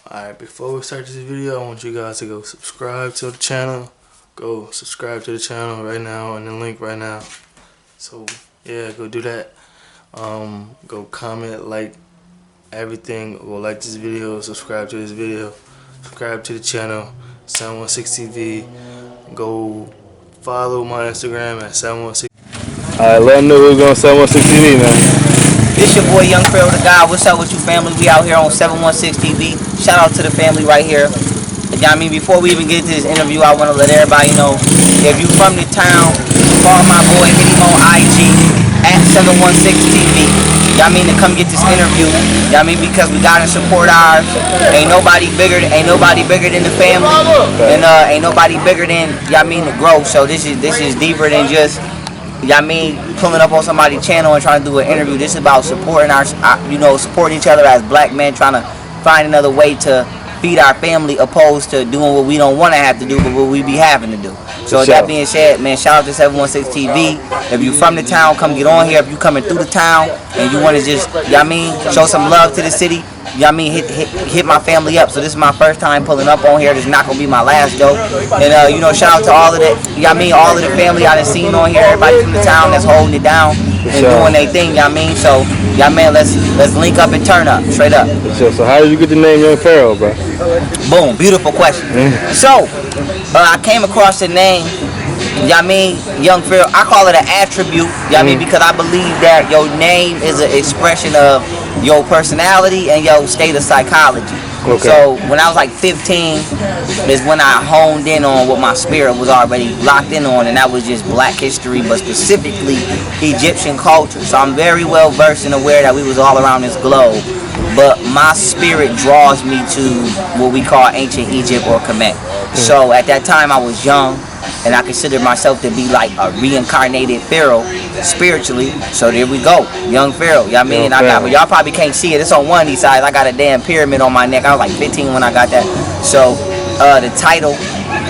Alright, before we start this video, I want you guys to go subscribe to the channel. Go subscribe to the channel right now on the link right now. So yeah, go do that. Go comment, like everything. Go like this video, subscribe to this video, subscribe to the channel 716 TV. Go follow my Instagram at 716. Alright, let them know who's on 716 TV, man. This your boy Young Pharaoh the God. What's up with you, family? We out here on 716 TV. Shout out to the family right here. You know what I mean? Before we even get into this interview, I want to let everybody know, if you from the town, follow my boy, hit him on IG at 716 TV. You know what I mean? To come get this interview. You know what I mean? Because we gotta support ours. Ain't nobody bigger than the family. And ain't nobody bigger than, you know what I mean, the growth. So this is deeper than just, you know what I mean, pulling up on somebody's channel and trying to do an interview. This is about supporting supporting each other as black men, trying to find another way to feed our family, opposed to doing what we don't want to have to do, but what we be having to do. So with that being said, man, shout out to 716 TV. If you from the town, come get on here. If you coming through the town and you want to just, you know what I mean, show some love to the city, you know what I mean, hit my family up. So this is my first time pulling up on here. This is not going to be my last, though. And, you know, shout out to all of the, you know what I mean, all of the family I done seen on here. Everybody from the town that's holding it down and doing their thing, you know what I mean. So, you know what I mean, let's link up and turn up, straight up. So how did you get the name Young Pharaoh, bro? Boom, beautiful question. So, I came across the name, you know what I mean, Young Pharaoh. I call it an attribute, you know what I mean, because I believe that your name is an expression of your personality and your state of psychology. Okay. So when I was like 15 is when I honed in on what my spirit was already locked in on, and that was just black history, but specifically Egyptian culture. So I'm very well versed and aware that we was all around this globe, but my spirit draws me to what we call ancient Egypt or Kemet. So at that time I was young, and I consider myself to be like a reincarnated Pharaoh spiritually. So there we go, Young Pharaoh. You know what I mean? Y'all probably can't see it. It's on one of these sides. I got a damn pyramid on my neck. I was like 15 when I got that. So the title,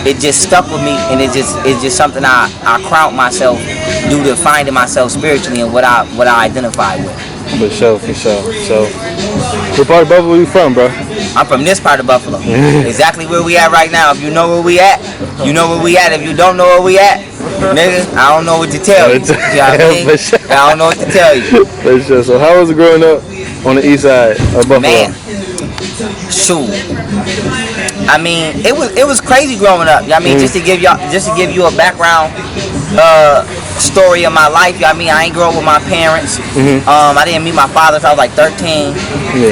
it just stuck with me, and it's just something I crowned myself due to finding myself spiritually and what I identify with. For sure. So, what part of Buffalo you from, bro? I'm from this part of Buffalo. Exactly where we at right now. If you know where we at, you know where we at. If you don't know where we at, nigga, I don't know what to tell you. You know what I mean? I don't know what to tell you. For sure. So how was it growing up on the east side of Buffalo? Man, shoot. I mean, it was crazy growing up. You know what I mean? Just to give you a background story of my life. You know what I mean? I ain't grow up with my parents. I didn't meet my father until I was like 13.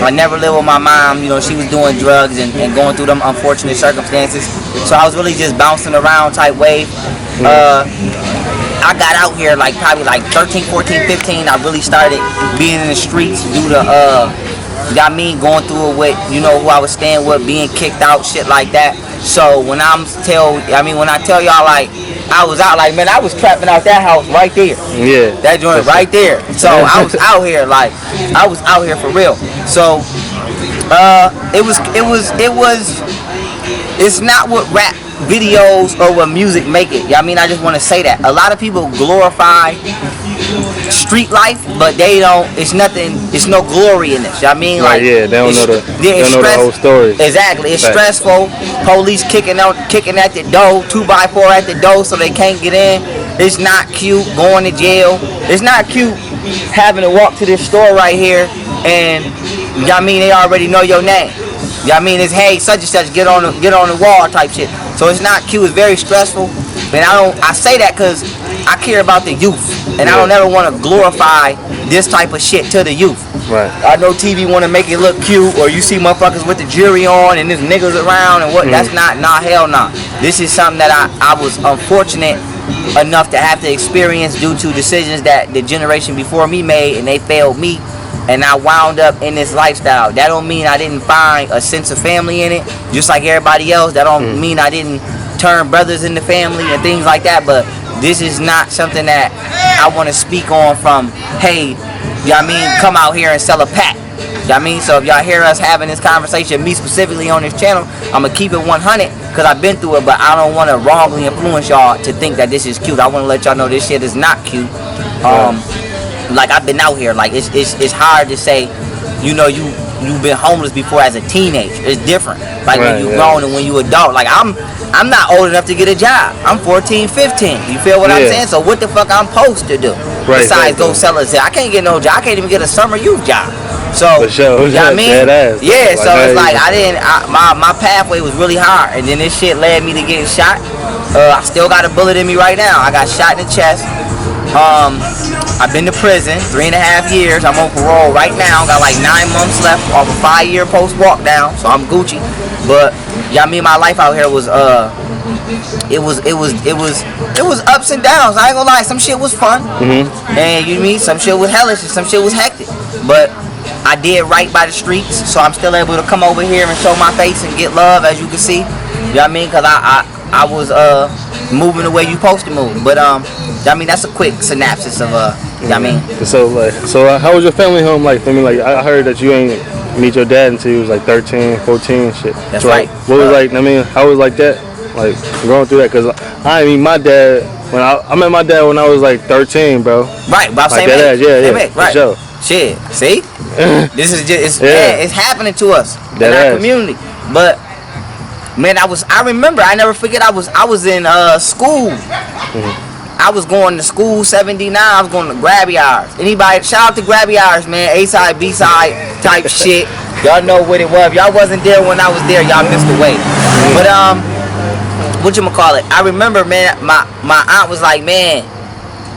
I never lived with my mom. You know, she was doing drugs and going through them unfortunate circumstances. So I was really just bouncing around type wave. I got out here like probably like 13, 14, 15. I really started being in the streets due to you know what I mean, going through it with, you know, who I was staying with, being kicked out, shit like that. So when I tell y'all, like, I was out, like, man, I was trapping out that house right there. Yeah. That joint right there. So I was out here, like, I was out here for real. So it's not what rap videos or what music make it. I mean, I just want to say that a lot of people glorify street life, but they don't. It's nothing. It's no glory in this. I mean, like, yeah, they don't know the whole story. Exactly, it's stressful. Police kicking at the door, 2x4 at the door, so they can't get in. It's not cute going to jail. It's not cute having to walk to this store right here, and you know what I mean, they already know your name. You know what I mean? It's, hey, such and such, get on the wall type shit. So it's not cute. It's very stressful. And I say that because I care about the youth, and I don't ever want to glorify this type of shit to the youth. Right. I know TV want to make it look cute, or you see motherfuckers with the jury on and there's niggas around and what. That's not, hell no. This is something that I was unfortunate enough to have to experience due to decisions that the generation before me made, and they failed me. And I wound up in this lifestyle. That don't mean I didn't find a sense of family in it, just like everybody else. That don't mean I didn't turn brothers into family and things like that. But this is not something that I want to speak on from, hey, you know what I mean, come out here and sell a pack. You know what I mean? So if y'all hear us having this conversation, me specifically on this channel, I'm going to keep it 100 because I've been through it, but I don't want to wrongly influence y'all to think that this is cute. I want to let y'all know this shit is not cute. Like, I've been out here, like, it's hard to say, you know, you you've been homeless before as a teenager. It's different. Like right, when you grown and when you adult. Like I'm not old enough to get a job. I'm 14, 15. You feel what I'm saying? So what the fuck I'm supposed to do? Right, besides go sell a I can't get no job. I can't even get a summer youth job. So for sure. you know what I mean? Yeah, so it's like my pathway was really hard, and then this shit led me to getting shot. I still got a bullet in me right now. I got shot in the chest. I've been to prison 3.5 years. I'm on parole right now. Got like 9 months left off a 5-year post walk down, so I'm Gucci. But y'all, me and my life out here was it was ups and downs. I ain't gonna lie, some shit was fun, and you mean some shit was hellish and some shit was hectic. But I did right by the streets, so I'm still able to come over here and show my face and get love, as you can see. You know what I mean? Cause I was moving the way you supposed to move. But I mean, that's a quick synopsis of you know what I mean? So how was your family home like? I mean, like I heard that you ain't meet your dad until you was like 13, 14 shit. That's so, right. What was like, I mean, how was like that? Like going through that? Cause I mean, my dad, when I met my dad when I was like 13, bro. Right, about like same age. Yeah, right. Sure. Shit, see? This is just, it's happening to us in our community. But man, I remember, I never forget, I was in school. I was going to school 79, I was going to Grabby Hours. Anybody, shout out to Grabby Hours, man. A-side, B-side type shit. Y'all know what it was. If y'all wasn't there when I was there, y'all missed the way. But whatchamacallit, I remember, man, my aunt was like, man,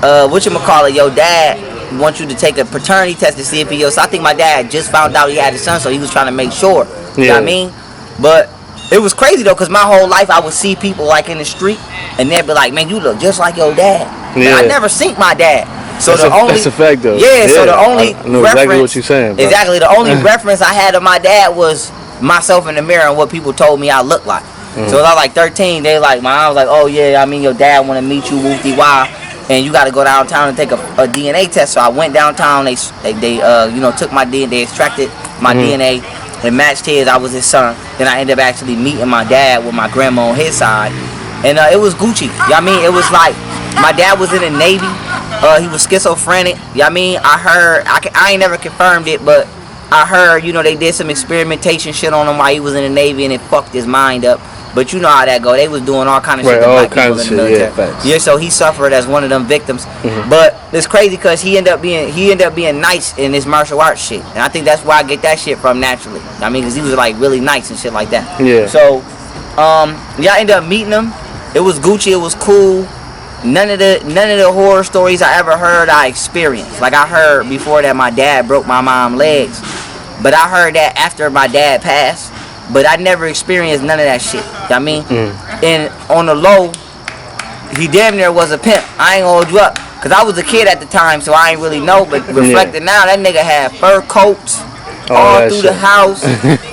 whatchamacallit, your dad wants you to take a paternity test to see if he yours. So I think my dad just found out he had a son, so he was trying to make sure. You know what I mean? But it was crazy though, cause my whole life I would see people like in the street, and they'd be like, "Man, you look just like your dad." Yeah. I never seen my dad, so that's a fact though. Yeah, so the only I know exactly what you're saying. Bro. Exactly, the only reference I had of my dad was myself in the mirror and what people told me I looked like. So when I was like 13, they like my aunt was like, "Oh yeah, I mean your dad want to meet you, woofy wah, and you got to go downtown and take a DNA test." So I went downtown. They you know, took my DNA, they extracted my DNA. It matched his. I was his son. Then I ended up actually meeting my dad with my grandma on his side, and it was Gucci. You know what I mean? It was like my dad was in the Navy. He was schizophrenic. You know what I mean? I heard. I ain't never confirmed it, but I heard, you know, they did some experimentation shit on him while he was in the Navy, and it fucked his mind up. But you know how that go. They was doing all kind of shit to black people in the military. Yeah, so he suffered as one of them victims. But it's crazy because he ended up being nice in this martial arts shit, and I think that's where I get that shit from naturally. I mean, because he was like really nice and shit like that. Yeah. So, I ended up meeting him. It was Gucci. It was cool. None of the horror stories I ever heard I experienced. Like I heard before that my dad broke my mom's legs, but I heard that after my dad passed. But I never experienced none of that shit. You know what I mean? And on the low, he damn near was a pimp. I ain't gonna hold you up. Cause I was a kid at the time, so I ain't really know. But reflecting now, that nigga had fur coats all through the house.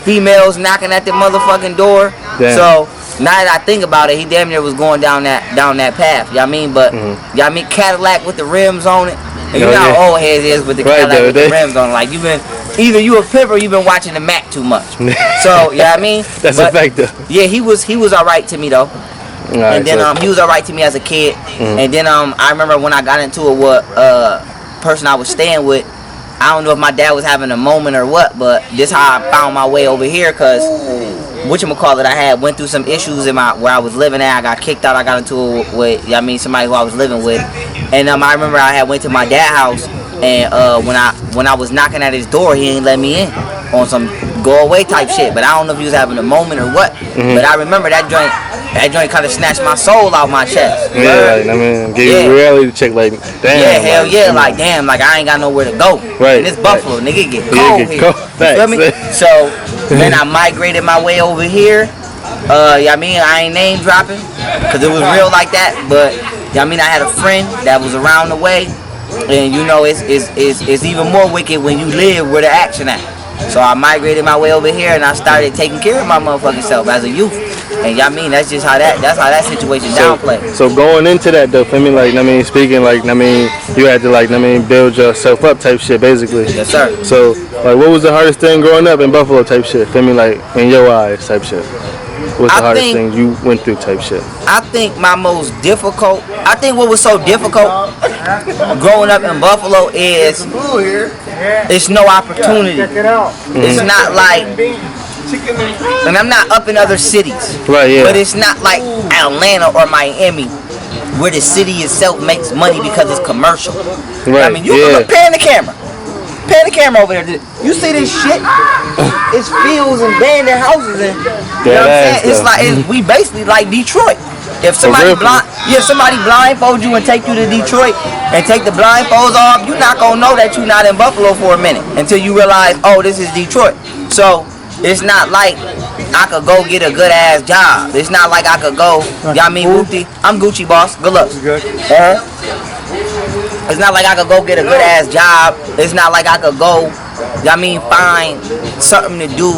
Females knocking at the motherfucking door. Damn. So now that I think about it, he damn near was going down that path. You know what I mean? But you know what I mean? Cadillac with the rims on it. And you know how old heads is with the Cadillac with the rims on it. Like either you a pimp or you been watching the Mac too much. So, you know what I mean? That's a fact though. Yeah, he was alright to me though. And then he was alright to me as a kid. And then I remember when I got into it with person I was staying with, I don't know if my dad was having a moment or what, but this how I found my way over here, cause I went through some issues in where I was living at. I got kicked out. I got into it with, you know what I mean, somebody who I was living with. And I remember I had went to my dad's house, and when I was knocking at his door, he ain't let me in on some go away type shit. But I don't know if he was having a moment or what. But I remember that joint kind of snatched my soul out my chest. Yeah, like, I mean, give you a reality check, like, damn. Yeah, hell yeah, like, damn, like, I ain't got nowhere to go. Right. And it's Buffalo, nigga, it get cold here. You feel me? So, then I migrated my way over here. I mean, I ain't name dropping, because it was real like that, but, I mean, I had a friend that was around the way, and you know, it's even more wicked when you live where the action at. So I migrated my way over here, and I started taking care of my motherfucking self as a youth. And y'all mean that's just how that situation downplayed. So going into that though, I mean, like, I mean, speaking, like, I mean, you had to, like, I mean, build yourself up type shit basically. Yes, sir. So like, what was the hardest thing growing up in Buffalo type shit? I mean, like, in your eyes type shit. What's the hardest thing you went through type shit? I think what was so difficult growing up in Buffalo is it's no opportunity. It's not like, and I'm not up in other cities, right? Yeah. But it's not like Atlanta or Miami, where the city itself makes money because it's commercial. Right. I mean, you can pan the camera. Pan the camera over there. You see this shit? It's fields and abandoned houses and you know what I'm saying? It's like we basically like Detroit. If somebody somebody blindfold you and take you to Detroit and take the blindfolds off, you're not gonna know that you're not in Buffalo for a minute until you realize, oh, this is Detroit. So it's not like I could go get a good ass job. It's not like I could go. Y'all mean Gucci? I'm Gucci boss. Good luck. It's not like I could go get a good ass job. It's not like I could go, find something to do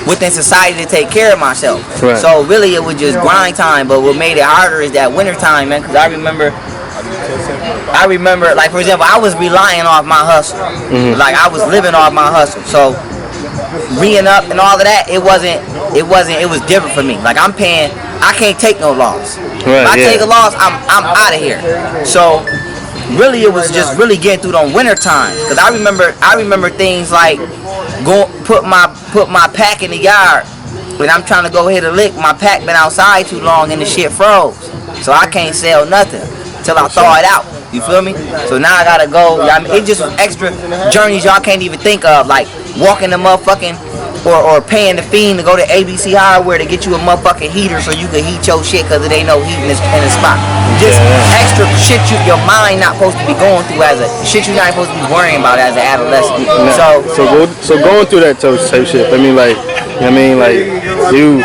within society to take care of myself. Right. So really it was just grind time, but what made it harder is that winter time, man, because I remember, like, for example, I was relying off my hustle. Like, I was living off my hustle. So reing up and all of that, it was different for me. Like, I can't take no loss. Right, if I take a loss, I'm out of here. So really it was just really getting through them winter times. Because I remember things like put my pack in the yard when I'm trying to go hit a lick. My pack been outside too long and the shit froze, so I can't sell nothing till I thaw it out. You feel me? So now I gotta go. It's just extra journeys y'all can't even think of, like walking the motherfucking or paying the fiend to go to ABC Hardware to get you a motherfucking heater so you can heat your shit because it ain't no heat in the spot. Just extra shit your mind not supposed to be going through shit you not supposed to be worrying about as an adolescent. So going through that type shit. I mean, like you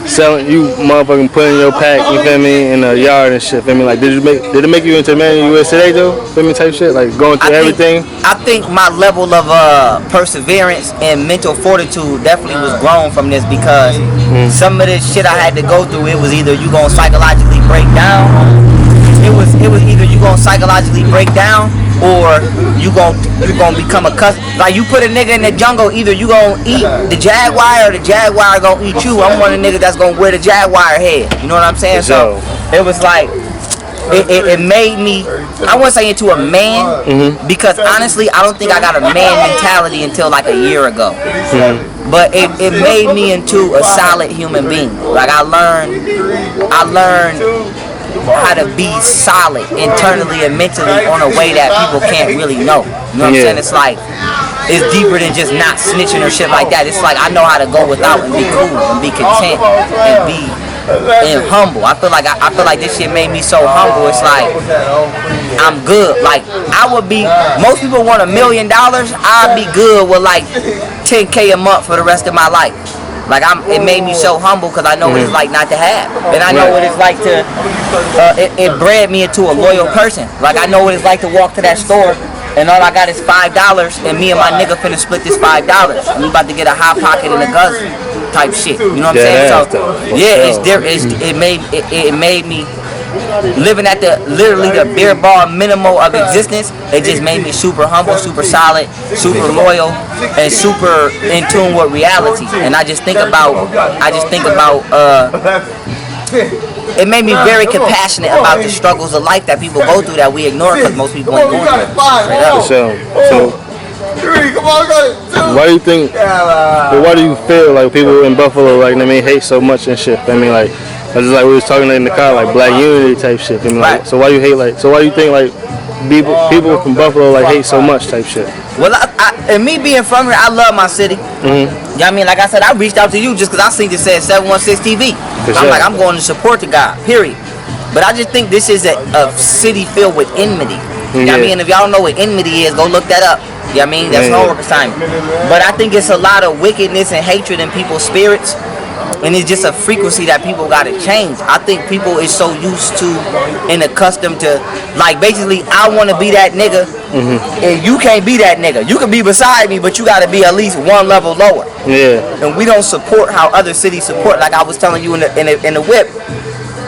selling, you motherfucking putting your pack, you feel me, in the yard and shit. Feel me? Like, did it make you into a man in the US today though? Feel me, type shit, like going through everything. I think my level of perseverance and mental fortitude definitely was grown from this because some of this shit I had to go through, it was either you gonna psychologically break down. It was either you gonna psychologically break down or you gonna become accustomed. Like, you put a nigga in the jungle, either you gonna eat the jaguar or the jaguar gonna eat you. I'm one of the niggas that's gonna wear the jaguar head. You know what I'm saying? So it was like it made me, I wouldn't say into a man, because honestly I don't think I got a man mentality until like a year ago. But it made me into a solid human being. Like, I learned how to be solid internally and mentally on a way that people can't really know. You know what I'm saying? It's like, it's deeper than just not snitching or shit like that. It's like, I know how to go without and be cool and be content and humble. I feel like this shit made me so humble. It's like, I'm good. Like, most people want $1 million. I'd be good with like $10K a month for the rest of my life. Like, it made me so humble because I know what it's like not to have, and I know what it's like to. It bred me into a loyal person. Like, I know what it's like to walk to that store and all I got is $5, and me and my nigga finna split this $5. We about to get a hot pocket and a guzzle type shit. You know what I'm saying? So yeah, it's different. It made me living at literally the bare bar minimum of existence. It just made me super humble, super solid, super loyal, and super in tune with reality. And I just think about it made me very compassionate about the struggles of life that people go through that we ignore because most people ain't going through it. So why do you think, or why do you feel like people in Buffalo, like, hate so much and shit? I mean, like, just like we was talking in the car, like black unity type shit. I mean, like, so why do you hate, like, so why do you think, like, people from Buffalo, like, hate so much type shit? Well, and me being from here, I love my city. You know what I mean? Like I said, I reached out to you just because I seen this said 716 TV. I'm like, I'm going to support the guy, period. But I just think this is a city filled with enmity. You know what I mean? If y'all know what enmity is, go look that up. You know what I mean? That's homework assignment. But I think it's a lot of wickedness and hatred in people's spirits. And it's just a frequency that people gotta change. I think people is so used to and accustomed to, like, basically, I want to be that nigga, and you can't be that nigga. You can be beside me, but you gotta be at least one level lower. Yeah. And we don't support how other cities support. Like I was telling you in the whip,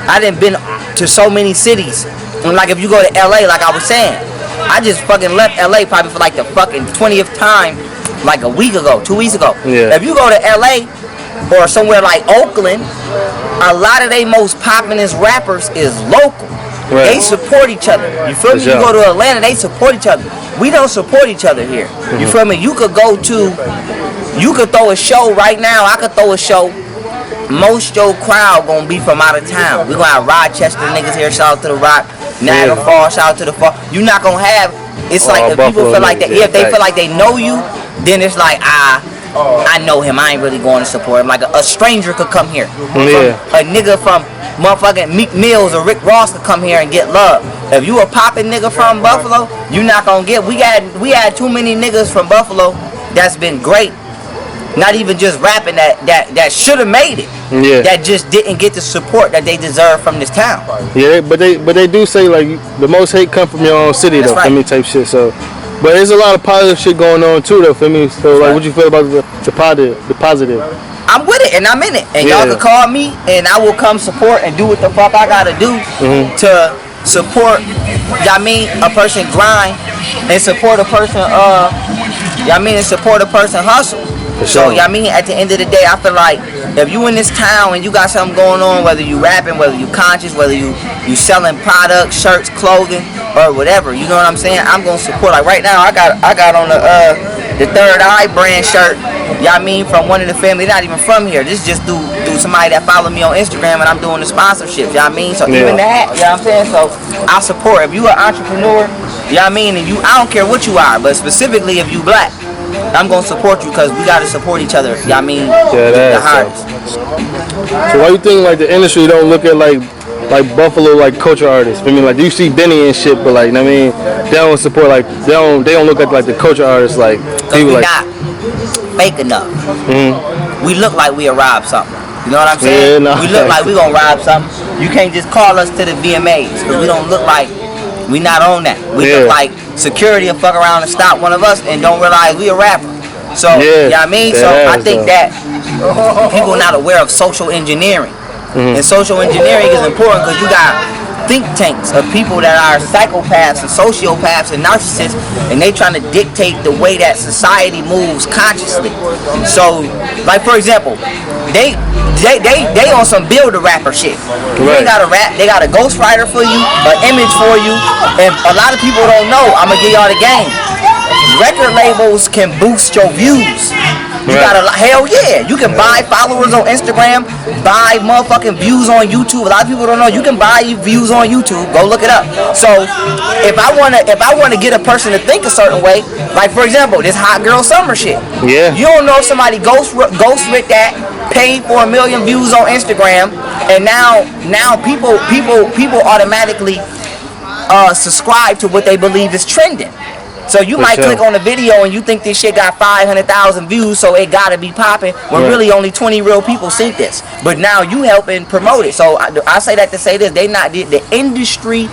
I done been to so many cities. And like, if you go to LA, like I was saying, I just fucking left LA probably for like the fucking 20th time, like a week ago, 2 weeks ago. Yeah. If you go to LA or somewhere like Oakland, a lot of they most populous rappers is local. They support each other. You feel me? You go to Atlanta, they support each other. We don't support each other here. You feel me? You could throw a show right now. I could throw a show. Most your crowd gonna be from out of town. We gonna have Rochester niggas here. Shout out to the Rock. Niagara Falls. Shout out to the Fall. You not gonna have. It's like if people feel like that. Yeah, if they feel like they know you, then it's like I know him. I ain't really going to support him. Like a stranger could come here. A nigga from motherfucking Meek Mills or Rick Ross could come here and get love. If you a poppin' nigga from Buffalo, you not gonna get. We had too many niggas from Buffalo that's been great. Not even just rapping that should have made it. Yeah. That just didn't get the support that they deserve from this town. Yeah, but they do say like the most hate come from your own city though. Right. For me, type shit. So, but there's a lot of positive shit going on too though. For me, so like, what you feel about the positive? I'm with it and I'm in it, and y'all can call me and I will come support and do what the fuck I gotta do to support. Y'all mean a person grind and support a person. Y'all mean and support a person hustle. So, I mean, at the end of the day, I feel like if you in this town and you got something going on, whether you rapping, whether you conscious, whether you selling products, shirts, clothing, or whatever, you know what I'm saying? I'm gonna support. Like right now, I got on the Third Eye brand shirt. Y'all mean from one of the family, not even from here. This is just through somebody that follow me on Instagram, and I'm doing the sponsorship. Y'all mean? So even that, you know what I'm saying? So I support. If you an entrepreneur, y'all mean, and I don't care what you are, but specifically if you black. I'm gonna support you because we gotta support each other. Y'all mean the hardest. So why you think like the industry don't look at like Buffalo like culture artists? I mean, like you see Benny and shit, but like I mean, they don't support like they don't look at like the culture artists like people like not fake enough. We look like we'll rob something. You know what I'm saying? We look like we gonna rob something. You can't just call us to the VMAs because we don't look like we not on that. We look like security will fuck around and stop one of us and don't realize we a rapper. So, you know what I mean? So I think that people are not aware of social engineering. And social engineering is important because you got think tanks of people that are psychopaths and sociopaths and narcissists, and they trying to dictate the way that society moves consciously. So, like for example, they on some build a rapper shit. They got a rap, they got a ghostwriter for you, an image for you, and a lot of people don't know. I'm gonna give y'all the game. Record labels can boost your views. You got hell yeah. You can buy followers on Instagram, buy motherfucking views on YouTube. A lot of people don't know you can buy views on YouTube. Go look it up. So if I wanna get a person to think a certain way, like for example, this Hot Girl Summer shit. Yeah. You don't know if somebody ghost writ that, paid for 1 million views on Instagram, and now people automatically subscribe to what they believe is trending. So you might click on the video and you think this shit got 500,000 views, so it gotta be popping. When really only 20 real people see this. But now you helping promote it. So I say that to say this: the industry,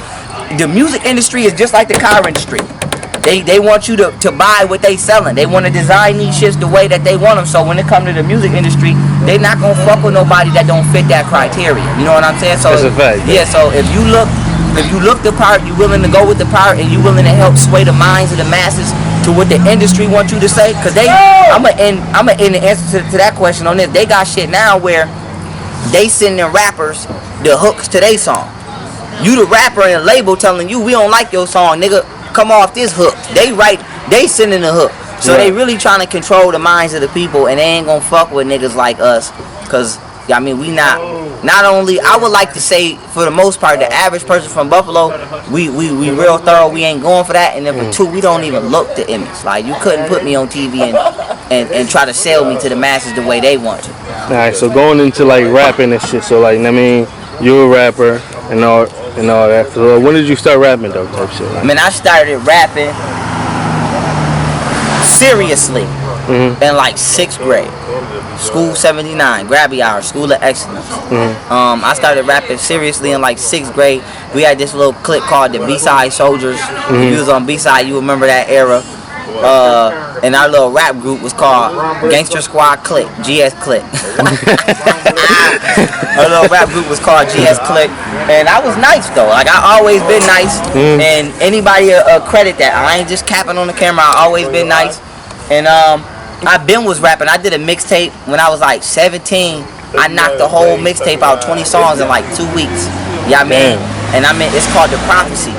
the music industry is just like the car industry. They want you to buy what they selling. They want to design these shits the way that they want them. So when it come to the music industry, they not gonna fuck with nobody that don't fit that criteria. You know what I'm saying? So that's a fact. Yeah. So if you look the part, you willing to go with the part, and you willing to help sway the minds of the masses to what the industry wants you to say, because I'ma end the answer to that question on this. They got shit now where they sending rappers the hooks to their song. You the rapper and the label telling you we don't like your song, nigga. Come off this hook. They sending the hook. So they really trying to control the minds of the people, and they ain't gonna fuck with niggas like us, cause I mean we not only, I would like to say for the most part, the average person from Buffalo, we real thorough, we ain't going for that, and number two, we don't even look the image. Like you couldn't put me on TV and try to sell me to the masses the way they want to. Alright, so going into like rapping and shit, so like I mean you're a rapper and all that. So when did you start rapping though, type shit? I mean I started rapping seriously in like 6th grade. School 79, Grabby Hour, School of Excellence. I started rapping seriously in like 6th grade. We had this little clique called the B-Side Soldiers. If you was on B-Side, you remember that era. And our little rap group was called Gangster Squad Clique, GS Clique. Our little rap group was called GS Clique. And I was nice though. Like I always been nice. And anybody credit that. I ain't just capping on the camera. I always been nice. And I was rapping. I did a mixtape when I was like 17. I knocked the whole mixtape out, 20 songs in like 2 weeks. Yeah, I mean, and it's called The Prophecy.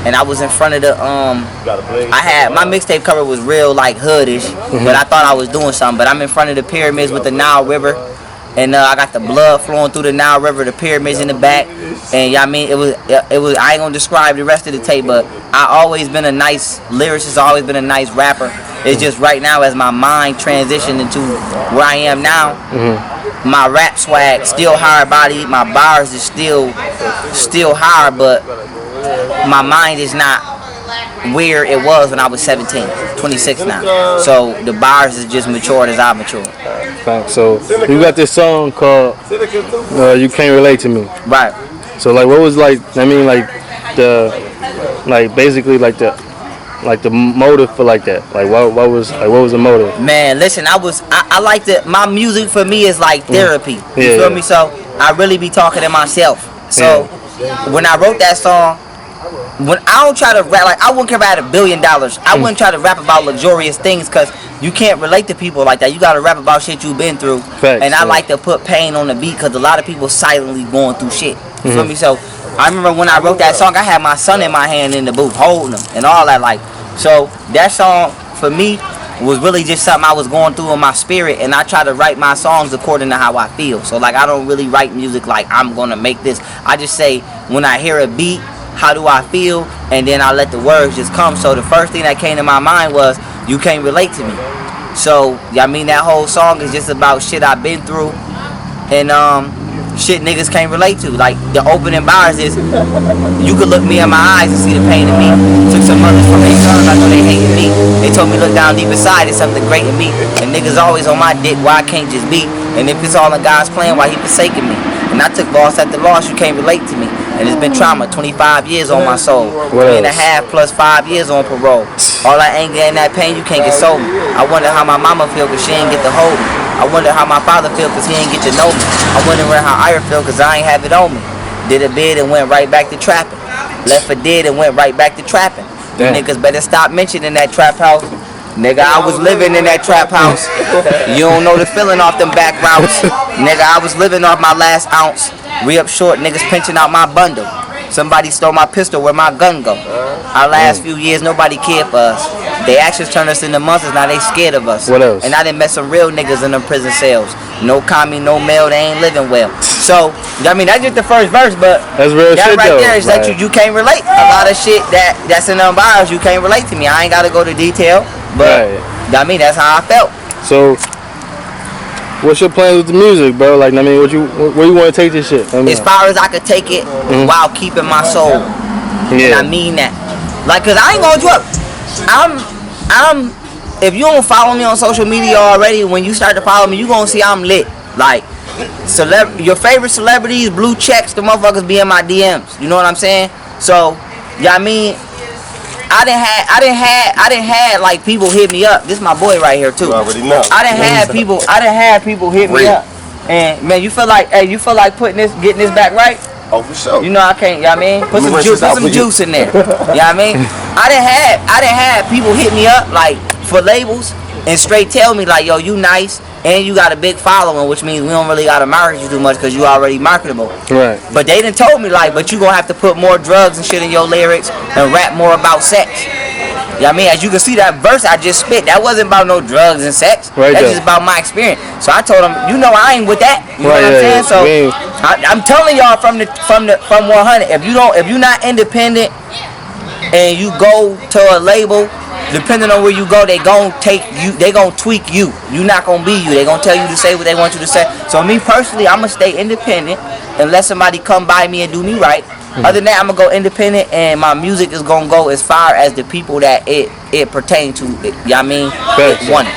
And I was in front of the I had my mixtape cover was real like hoodish, but I thought I was doing something. But I'm in front of the pyramids with the Nile River, and I got the blood flowing through the Nile River, the pyramids in the back, and it was I ain't gonna describe the rest of the tape, but I always been a nice lyricist, always been a nice rapper. It's just right now as my mind transitioned into where I am now, my rap swag still hard body, my bars is still hard, but my mind is not where it was when I was 17, 26 now. So the bars is just matured as I matured. Thanks. So you got this song called "You Can't Relate to Me." Right. So like, what was like? I mean, like basically like the motive for like that. Like what was the motive? Man, listen, I like my music for me is like therapy. You feel me? So I really be talking to myself. So when I wrote that song, when I don't try to rap, like I wouldn't care about $1 billion. I wouldn't try to rap about luxurious things because you can't relate to people like that. You gotta rap about shit you've been through. Facts, and I like to put pain on the beat because a lot of people silently going through shit. You feel me? So I remember when I wrote that song, I had my son in my hand in the booth holding him and all that. Like, so that song for me was really just something I was going through in my spirit, and I try to write my songs according to how I feel. So like I don't really write music like I'm gonna make this. I just say when I hear a beat, how do I feel, and then I let the words just come. So the first thing that came to my mind was "You Can't Relate to Me." So that whole song is just about shit I've been through, and shit niggas can't relate to. Like the opening bars is, "You could look me in my eyes and see the pain in me. Took some mothers from their sons, I know they hated me. They told me look down deep inside, there's something great in me. And niggas always on my dick, why I can't just be. And if it's all in God's plan, why he forsaking me. And I took loss after loss, you can't relate to me. And it's been trauma, 25 years on my soul. 3.5 plus 5 years on parole. All that anger and that pain, you can't get sober. I wonder how my mama feel cause she ain't get to hold me. I wonder how my father feel cause he ain't get to know me. I wonder how Ira feel cause I ain't have it on me. Did a bid and went right back to trapping. Left for dead and went right back to trapping. You niggas better stop mentioning that trap house. Nigga, I was living in that trap house. You don't know the feeling off them back routes. Nigga, I was living off my last ounce. Re-up short, niggas pinching out my bundle. Somebody stole my pistol, where my gun go? Our last few years, nobody cared for us. They actions turned us into monsters, now they scared of us. What else? And I done met some real niggas in them prison cells. No commie, no mail, they ain't living well. So, I mean, that's just the first verse, but that's real that shit right though. there is that you can't relate. A lot of shit that's in them bars, you can't relate to me. I ain't gotta go to detail, but I mean, that's how I felt. So, what's your plans with the music, bro? Like, I mean, where you want to take this shit? As far as I could take it while keeping my soul. And I mean that. Like, cause I ain't gonna drop. If you don't follow me on social media already, when you start to follow me, you gonna see I'm lit. Like, your favorite celebrities, blue checks, the motherfuckers be in my DMs. You know what I'm saying? So, I mean, I didn't have like people hit me up. This is my boy right here too. You already know. I didn't have people hit me up. And man, you feel like getting this back right? Oh, for sure. You know I can't, you know what I mean? Put some juice in there. You know what I mean? I didn't have people hit me up like for labels and straight tell me like, yo, you nice and you got a big following, which means we don't really gotta market you too much because you already marketable. Right. But they done told me like, but you gonna have to put more drugs and shit in your lyrics and rap more about sex. You know what I mean? As you can see, that verse I just spit, that wasn't about no drugs and sex. Right. That's just about my experience. So I told them, you know I ain't with that. You know what I'm saying? So I'm telling y'all from 100, if you're not independent and you go to a label, depending on where you go, they gon' tweak you. You not gonna be you. They gonna tell you to say what they want you to say. So me personally, I'ma stay independent unless somebody come by me and do me right. Other than that, I'm gonna go independent, and my music is gonna go as far as the people that it pertains to. You know what I mean? It want it.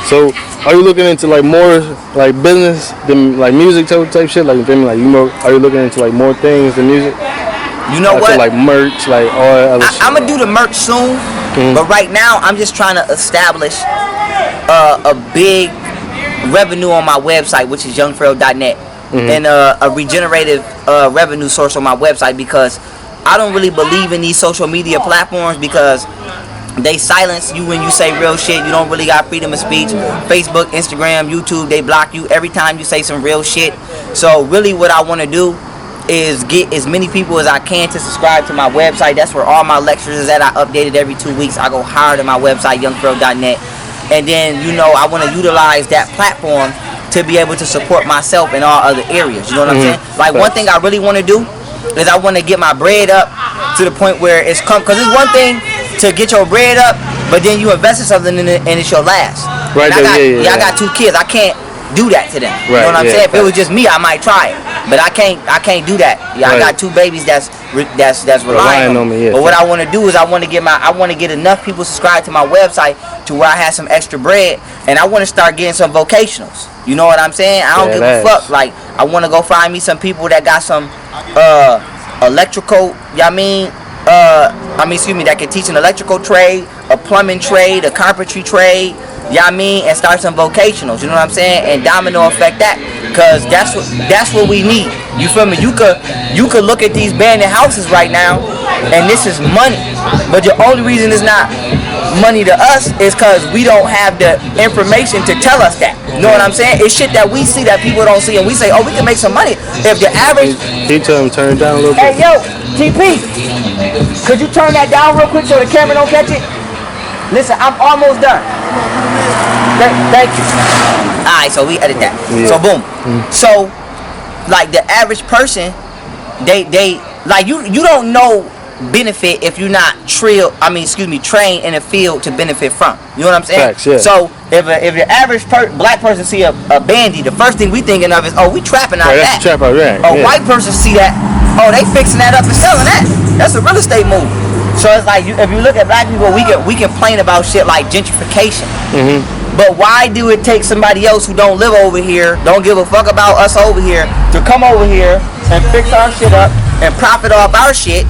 So, are you looking into like more like business than like music type shit? Like, are you looking into like more things than music? You know what? Like merch, like all other shit. I'm gonna do the merch soon, but right now I'm just trying to establish a big revenue on my website, which is youngpharaoh.net. And a regenerative revenue source on my website, because I don't really believe in these social media platforms because they silence you when you say real shit. You don't really got freedom of speech. Facebook, Instagram, YouTube, they block you every time you say some real shit. So really what I want to do is get as many people as I can to subscribe to my website. That's where all my lectures is at. I update it every 2 weeks. I go hard on my website, youngpharaoh.net. And then, you know, I want to utilize that platform to be able to support myself in all other areas. You know what I'm saying? Like, one thing I really want to do is I want to get my bread up to the point where it's come. Because it's one thing to get your bread up, but then you invest in something and it's your last. Right. I got 2 kids. I can't do that to them. You know what I'm saying? If it was just me, I might try it, but I can't do that. I got 2 babies that's relying on me. But what I want to do is I want to get enough people subscribed to my website to where I have some extra bread, and I want to start getting some vocationals. You know what I'm saying? I don't give a fuck. Like, I want to go find me some people that got some electrical. That can teach an electrical trade, a plumbing trade, a carpentry trade. And start some vocationals, you know what I'm saying, and domino effect that, cause that's what we need. You feel me? You could look at these abandoned houses right now, and this is money, but the only reason it's not money to us is cause we don't have the information to tell us that. You know what I'm saying? It's shit that we see that people don't see, and we say, oh, we can make some money. If the average, can you tell them turn it down a little bit? Hey yo, TP, could you turn that down real quick so the camera don't catch it? Listen, I'm almost done. Thank you. Alright, so we edit that. So boom. So, like, the average person, they like, you don't know benefit if you're not trained in a field to benefit from. You know what I'm saying? Facts, yeah. So if your average black person see a bandy, the first thing we thinking of is, oh, we trapping out that. Trap out that. A white person see that, oh, they fixing that up and selling that. That's a real estate move. So it's like, if you look at black people, we complain about shit like gentrification. But why do it take somebody else who don't live over here, don't give a fuck about us over here, to come over here and fix our shit up and profit off our shit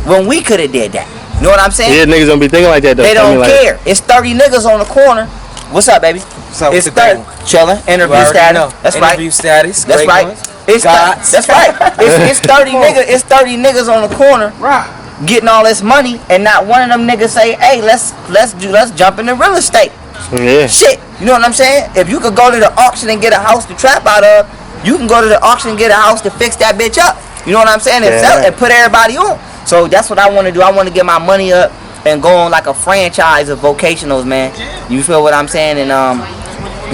when we could have did that? You know what I'm saying? Yeah, niggas don't be thinking like that though. They don't care. It's 30 niggas on the corner. What's up, baby? It's 30. Chilling. Interview status. That's right. Interview status. That's right. That's right. It's 30 niggas. It's 30 niggas on the corner. Right. Getting all this money, and not one of them niggas say, hey, let's jump into real estate. Yeah. Shit, you know what I'm saying? If you could go to the auction and get a house to trap out of, you can go to the auction and get a house to fix that bitch up. You know what I'm saying? And sell it and put everybody on. So that's what I want to do. I want to get my money up and go on like a franchise of vocationals, man. You feel what I'm saying? And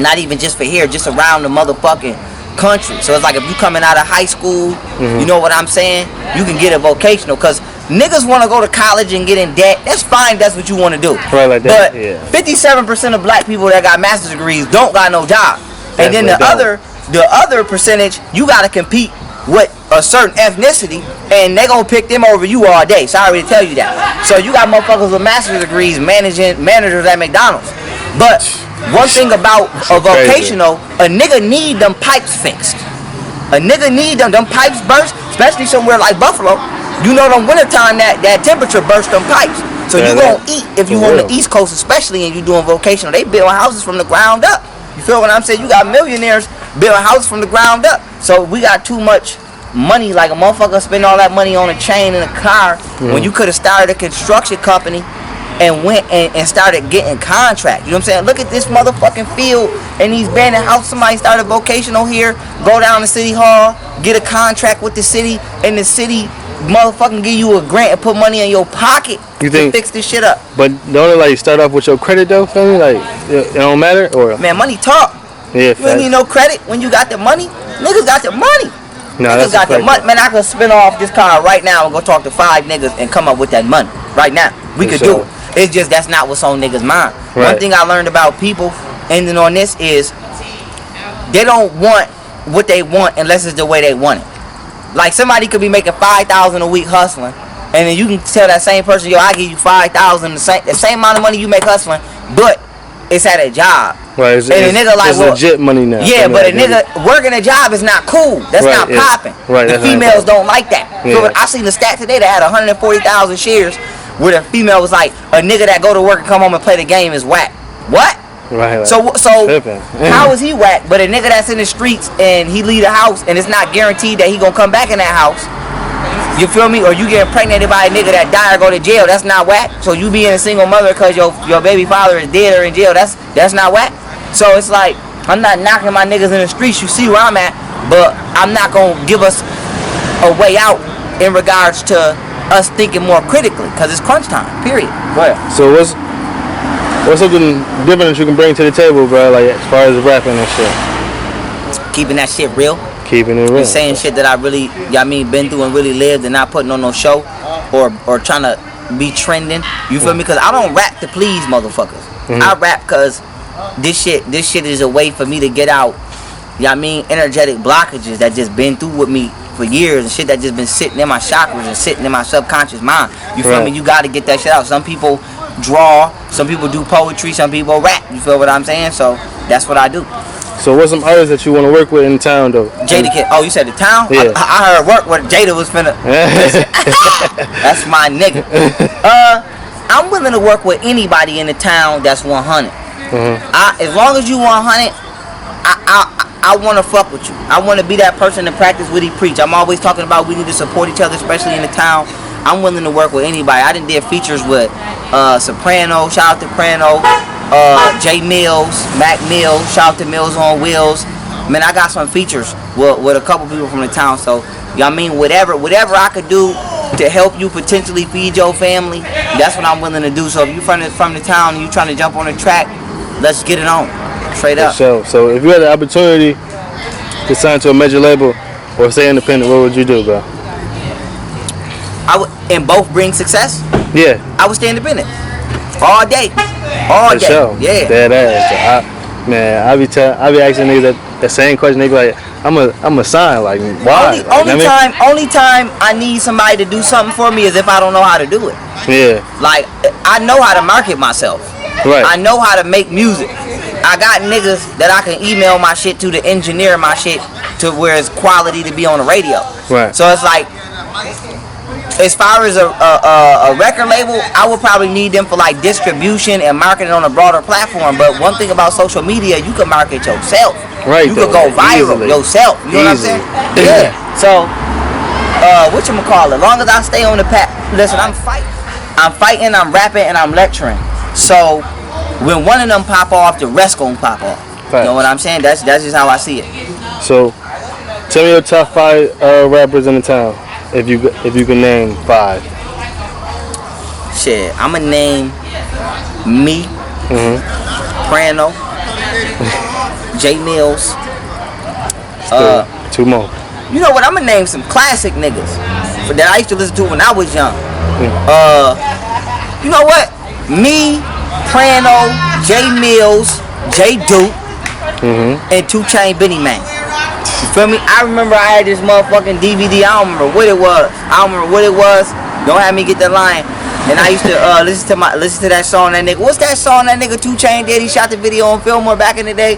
not even just for here, just around the motherfucking country. So it's like, if you coming out of high school, you know what I'm saying, you can get a vocational, because niggas want to go to college and get in debt. That's fine, that's what you want to do. Right, like that. But 57% of black people that got master's degrees don't got no job. And then the other percentage, you got to compete with a certain ethnicity, and they gonna pick them over you all day. Sorry to tell you that. So you got motherfuckers with master's degrees managers at McDonald's. But one thing about a vocational, a nigga need them pipes fixed. A nigga need them pipes burst, especially somewhere like Buffalo. You know, them wintertime that temperature burst them pipes. So you gonna eat if you on the East Coast, especially, and you doing vocational. They build houses from the ground up. You feel what I'm saying? You got millionaires building houses from the ground up. So we got too much money. Like, a motherfucker spend all that money on a chain and a car when you could have started a construction company and went and started getting contracts. You know what I'm saying? Look at this motherfucking field and these abandoned houses. Somebody started vocational here, go down to City Hall, get a contract with the city, and the city motherfucking give you a grant and put money in your pocket to fix this shit up. But don't it like start off with your credit though, feel me? Like, it don't matter? Or man, money talk. Yeah, you ain't need no credit when you got the money. Niggas got the money. No, niggas got the money. Man, I could spin off this car right now and go talk to 5 niggas and come up with that money right now. We could do it. It's just that's not what's on niggas' mind. Right. One thing I learned about people ending on this is they don't want what they want unless it's the way they want it. Like, somebody could be making $5,000 a week hustling, and then you can tell that same person, yo, I give you $5,000, the same amount of money you make hustling, but it's at a job. Right, and a nigga like, well, legit money now. Yeah, but a nigga working a job is not cool. That's not popping. Right, the females don't like that. Yeah. So I seen the stat today that had 140,000 shares, where the female was like, a nigga that go to work and come home and play the game is whack. What? Right. So how is he whack? But a nigga that's in the streets and he leave the house and it's not guaranteed that he gonna come back in that house. You feel me? Or you get impregnated by a nigga that die or go to jail. That's not whack. So you being a single mother because your baby father is dead or in jail. That's not whack. So it's like, I'm not knocking my niggas in the streets. You see where I'm at, but I'm not gonna give us a way out in regards to us thinking more critically, because it's crunch time, period. Go ahead. So what's something different that you can bring to the table, bro, like as far as rapping and shit? Keeping that shit real. Keeping it real. And saying shit that I really, been through and really lived, and not putting on no show or trying to be trending. You feel me? Because I don't rap to please motherfuckers. I rap because this shit is a way for me to get out, energetic blockages that just been through with me for years, and shit that just been sitting in my chakras and sitting in my subconscious mind. You feel me? You got to get that shit out. Some people draw, some people do poetry, some people rap. You feel what I'm saying? So that's what I do. So what's some artists that you want to work with in town though? Jada Kid. Oh, you said the town? Yeah. I heard work where Jada was finna. That's my nigga. I'm willing to work with anybody in the town that's 100. As long as you 100, I want to fuck with you. I want to be that person to practice what he preach. I'm always talking about we need to support each other, especially in the town. I'm willing to work with anybody. I done did features with Soprano, shout out to Prano, J Mills, Mac Mills, shout out to Mills on Wheels. Man, I got some features with a couple people from the town. So, whatever I could do to help you potentially feed your family, that's what I'm willing to do. So if you from the town and you trying to jump on the track, let's get it on. Straight up. So if you had the opportunity to sign to a major label or stay independent, what would you do, bro? I would, and both bring success. Yeah. I would stay independent all day. All day. Sure. Yeah. Dead ass. I be asking niggas that same question. They be like, I'm a sign. Like, why? Only time I need somebody to do something for me is if I don't know how to do it. Yeah. Like, I know how to market myself. Right. I know how to make music. I got niggas that I can email my shit to engineer my shit to where it's quality to be on the radio. Right. So it's like, as far as a record label, I would probably need them for like distribution and marketing on a broader platform. But one thing about social media, you can market yourself. Right. You could go viral yourself. You know what I'm saying? Yeah. So, whatchamacallit, as long as I stay on the path, listen, I'm fighting, I'm rapping, and I'm lecturing. So, when one of them pop off, the rest gonna pop off. Facts. You know what I'm saying? That's just how I see it. So, tell me your top 5 rappers in the town, if you can name 5. Shit, I'ma name me, Prano, J Mills. Still 2 more. You know what? I'ma name some classic niggas that I used to listen to when I was young. You know what? Me, Prano, J Mills, J Duke, and 2 Chainz Benny Man. You feel me? I remember I had this motherfucking DVD. I don't remember what it was. Don't have me get that line. And I used to listen to that song that nigga. What's that song that nigga 2 Chainz did? He shot the video on Fillmore back in the day.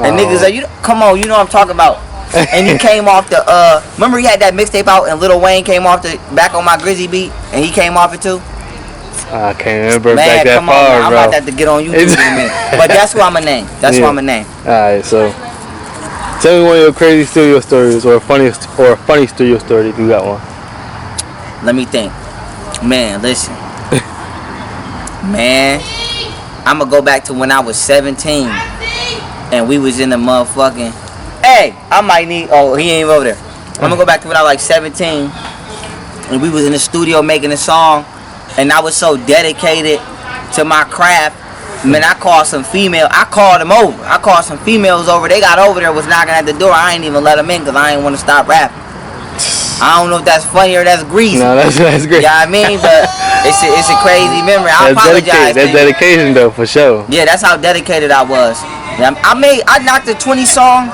And niggas like, come on, you know what I'm talking about. And he came off the remember he had that mixtape out and Lil Wayne came off the back on my Grizzy beat and he came off it too. I can't remember back that far, bro. I'm about to have to get on YouTube in a minute. But that's who I'ma name. Who I'ma name. Alright, so tell me one of your crazy studio stories or a funny studio story if you got one. Let me think. Man, listen. Man, I'ma go back to when I was 17 and we was in the motherfucking hey, I might need he ain't over there. I'm gonna go back to when I was like 17 and we was in the studio making a song and I was so dedicated to my craft. Man, I called some females over. They got over there, was knocking at the door. I ain't even let them in because I ain't want to stop rapping. I don't know if that's funny or that's greasy. No, that's great. Yeah, you know what I mean? But it's a crazy memory. I apologize. That's dedication though, for sure. Yeah, that's how dedicated I was. I knocked a 20-song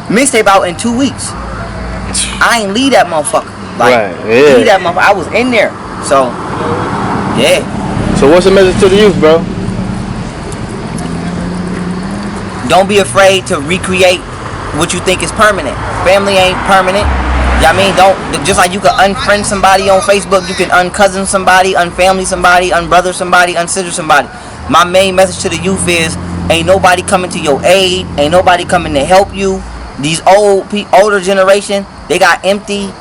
mixtape out in 2 weeks. I ain't leave that motherfucker. Leave that motherfucker. I was in there. So, yeah. So what's the message to the youth, bro? Don't be afraid to recreate what you think is permanent. Family ain't permanent. You know what I mean? Don't, just like you can unfriend somebody on Facebook, you can uncousin somebody, unfamily somebody, unbrother somebody, unsister somebody. My main message to the youth is, ain't nobody coming to your aid, ain't nobody coming to help you. These older generation, they got empty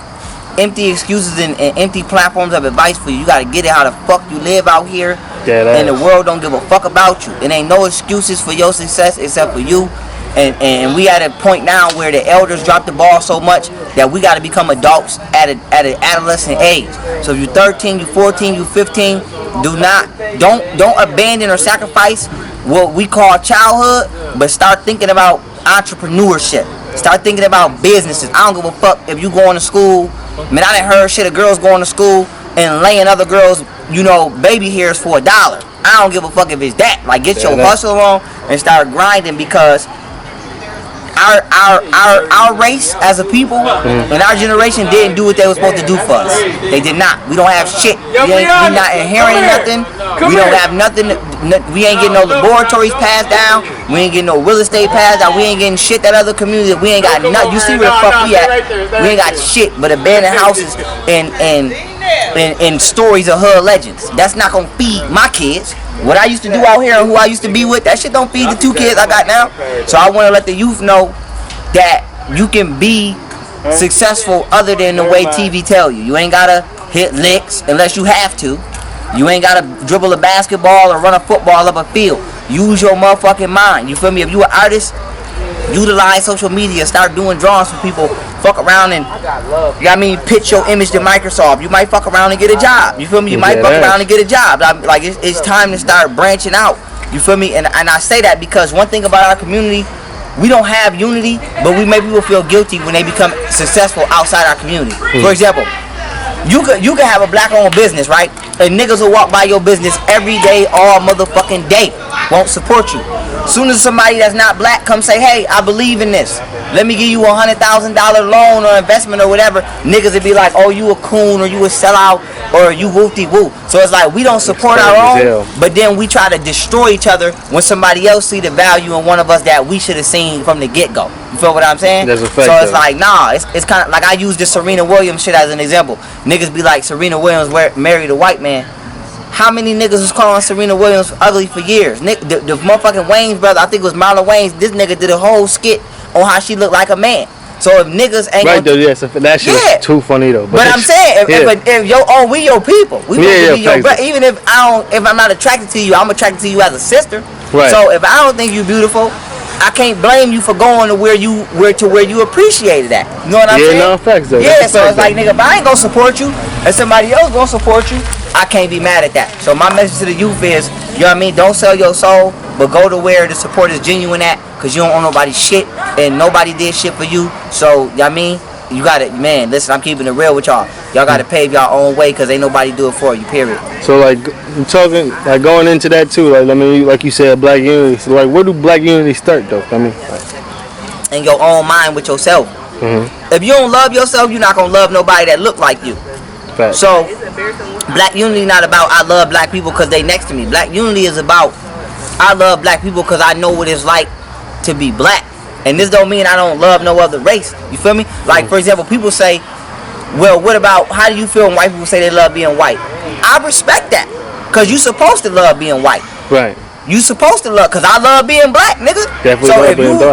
excuses and empty platforms of advice for you. You gotta get it how the fuck you live out here. And the world don't give a fuck about you. It ain't no excuses for your success except for you. And we at a point now where the elders drop the ball so much that we got to become adults at an adolescent age. So if you're 13, you're 14, you're 15, don't abandon or sacrifice what we call childhood, but start thinking about entrepreneurship. Start thinking about businesses. I don't give a fuck if you going to school. Man, I done heard shit of girls going to school and laying other girls, baby hairs for $1. I don't give a fuck if it's that. Like, get your hustle on and start grinding, because our race as a people and our generation didn't do what they were supposed to do for us. They did not. We don't have shit. We not inheriting nothing. We don't have nothing. We ain't getting no laboratories passed down. We ain't getting no real estate passed down. We ain't getting shit that other communities. We ain't got nothing. You see where the fuck we at? We ain't got shit but abandoned houses and stories of hood legends. That's not gonna feed my kids. What I used to do out here and who I used to be with, that shit don't feed the 2 kids I got now. So I want to let the youth know that you can be successful other than the way TV tell you. You ain't gotta hit licks unless you have to. You ain't gotta dribble a basketball or run a football up a field. Use your motherfucking mind. You feel me? If you an artist, utilize social media. Start doing drawings for people. Fuck around and, pitch your image to Microsoft. You might fuck around and get a job. You feel me? You might fuck around and get a job. Like, it's time to start branching out. You feel me? And I say that because one thing about our community, we don't have unity, but we make people feel guilty when they become successful outside our community. For example, you could have a black-owned business, right? And niggas will walk by your business every day, all motherfucking day. Won't support you. Soon as somebody that's not black come say, hey, I believe in this. Let me give you $100,000 loan or investment or whatever. Niggas would be like, oh, you a coon or you a sellout or you whoop-de-woo. So it's like we don't support our own, but then we try to destroy each other when somebody else see the value in one of us that we should have seen from the get-go. You feel what I'm saying? That's a fact, so it's like, nah, it's kind of like I use this Serena Williams shit as an example. Niggas be like, Serena Williams married a white man. How many niggas was calling Serena Williams ugly for years? The motherfucking Wayne's brother, I think it was Marlon Wayans, this nigga did a whole skit on how she looked like a man. So if niggas ain't right though, yes, that shit is too funny though. But I'm saying, if we your people, we be your brother. Even if I'm not attracted to you, I'm attracted to you as a sister. Right. So if I don't think you beautiful, I can't blame you for going to where you appreciated that. You know what I'm saying? No facts though. Yeah, so it's like, nigga, if I ain't gonna support you and somebody else gonna support you, I can't be mad at that. So my message to the youth is, you know what I mean? Don't sell your soul, but go to where the support is genuine at, because you don't owe nobody shit, and nobody did shit for you. So, you know what I mean? You got it, man. Listen, I'm keeping it real with y'all. Y'all got to pave y'all own way, because ain't nobody do it for you, period. So, like, talking, like, going into that, too, like, I mean, like you said, black unity. So, like, where do black unity start, though? I mean, in your own mind with yourself. Mm-hmm. If you don't love yourself, you're not going to love nobody that look like you. Fact. So, black unity not about I love black people because they next to me. Black unity is about I love black people because I know what it's like to be black. And this don't mean I don't love no other race. You feel me? Like, for example, people say, well, what about, how do you feel when white people say they love being white? I respect that, because you supposed to love being white. Right. You supposed to love, because I love being black, nigga. Definitely so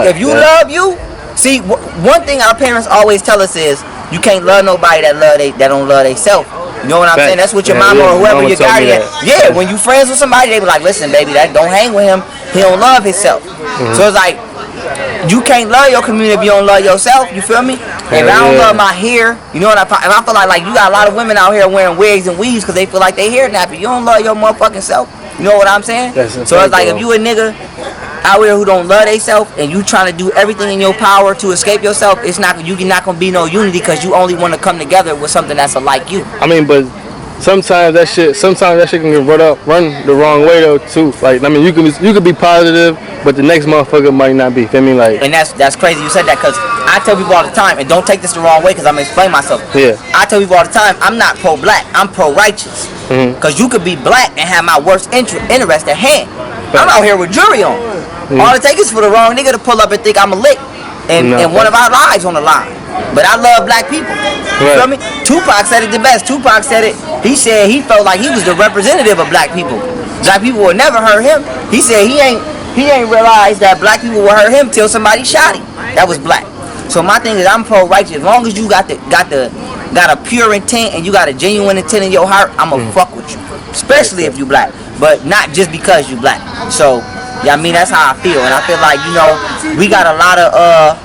if you love you, see, one thing our parents always tell us is, you can't love nobody that don't love theyself. You know what I'm saying? That's what your mama or whoever your guardian. Yeah, when you friends with somebody, they be like, listen, baby, don't hang with him. He don't love himself. Mm-hmm. So it's like, you can't love your community if you don't love yourself. You feel me? If I don't love my hair, you know what I feel like you got a lot of women out here wearing wigs and weaves because they feel like they hair nappy. You don't love your motherfucking self. You know what I'm saying? So it's like, if you a nigga out here who don't love theyself and you trying to do everything in your power to escape yourself, you're not gonna be no unity, because you only want to come together with something that's alike you. I mean, but sometimes that shit can get run the wrong way though too. Like, I mean, you could be positive, but the next motherfucker might not be. Feel me? Like, and that's crazy you said that, because I tell people all the time, and don't take this the wrong way, because I'm gonna explain myself. Yeah. I tell people all the time, I'm not pro-black, I'm pro-righteous. Because you could be black and have my worst interest at hand. I'm out here with jury on. All it takes is for the wrong nigga to pull up and think I'm a lick, and one of our lives on the line. But I love black people. You feel me? Tupac said it the best. Tupac said it. He said he felt like he was the representative of black people. Black people would never hurt him. He said he ain't realized that black people would hurt him till somebody shot him. That was black. So my thing is, I'm pro-righteous. As long as you got a pure intent and you got a genuine intent in your heart, I'ma fuck with you. Especially if you black, but not just because you black. So Yeah, I mean, that's how I feel. And I feel like, you know, we got a lot of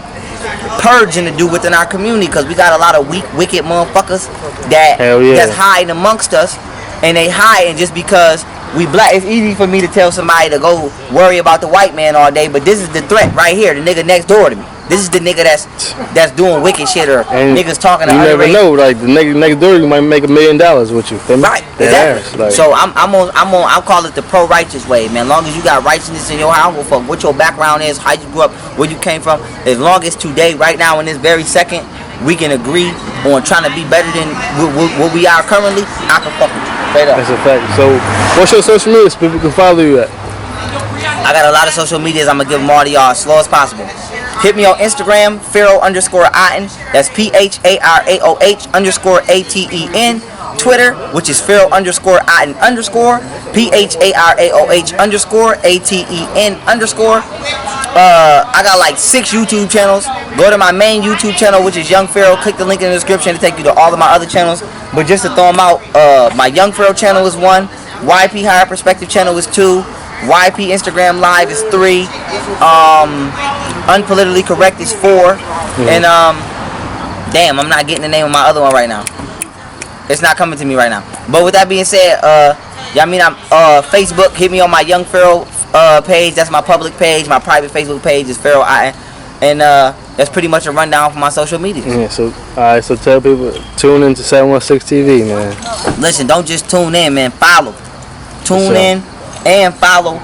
purging to do within our community, because we got a lot of weak, wicked motherfuckers that's hiding amongst us, and they hiding just because we black. It's easy for me to tell somebody to go worry about the white man all day, but this is the threat right here, the nigga next door to me. This is the nigga that's doing wicked shit, or niggas talking to you other never know, like the nigga next door, you might make $1 million with you. Right, exactly. Like. So I'm call it the pro-righteous way, man. As long as you got righteousness in your house, I don't give a fuck what your background is, how you grew up, where you came from. As long as today, right now, in this very second, we can agree on trying to be better than what we are currently, I can fuck with you. Straight up. That's a fact. So what's your social media so people can follow you at? I got a lot of social medias. I'm gonna give them all to y'all as slow as possible. Hit me on Instagram, Pharaoh_Aten. That's PHARAOH_ATEN. Twitter, which is Pharaoh_Aten_. PHARAOH_ATEN_. I got like 6 YouTube channels. Go to my main YouTube channel, which is Young Pharaoh. Click the link in the description to take you to all of my other channels. But just to throw them out, my Young Pharaoh channel is 1. YP Higher Perspective channel is 2. YP Instagram Live is 3. Unpolitically Correct is 4. And damn, I'm not getting the name of my other one right now. It's not coming to me right now. But with that being said, yeah, I mean, I'm Facebook. Hit me on my Young Pharaoh page. That's my public page. My private Facebook page is Pharaoh Aten. And that's pretty much a rundown for my social media. Yeah, so alright, so tell people, tune into 716 TV, man. Listen, don't just tune in, man. Follow. Tune in and follow,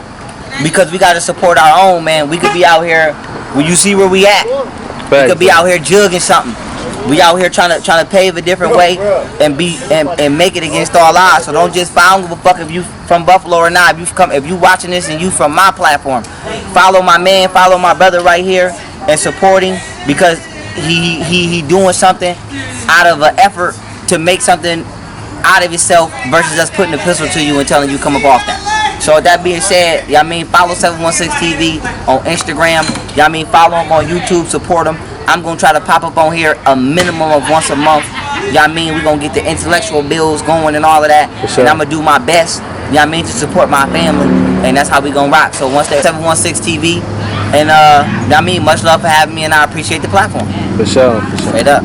because we gotta support our own, man. We could be out here, when you see where we at. We could be out here jugging something. We out here trying to pave a different way and make it against all odds. So don't just follow. I don't give a fuck if you from Buffalo or not. If you watching this and you from my platform, follow my man, follow my brother right here and support him, because he doing something out of an effort to make something out of himself, versus us putting a pistol to you and telling you come up off that. So with that being said, y'all mean follow 716 TV on Instagram. Y'all mean follow them on YouTube, support them. I'm gonna try to pop up on here a minimum of once a month. Y'all mean we gonna get the intellectual bills going and all of that. Sure. And I'm gonna do my best, y'all mean, to support my family. And that's how we gonna rock. So once that 716 TV, and y'all mean, much love for having me, and I appreciate the platform. For sure. Straight up.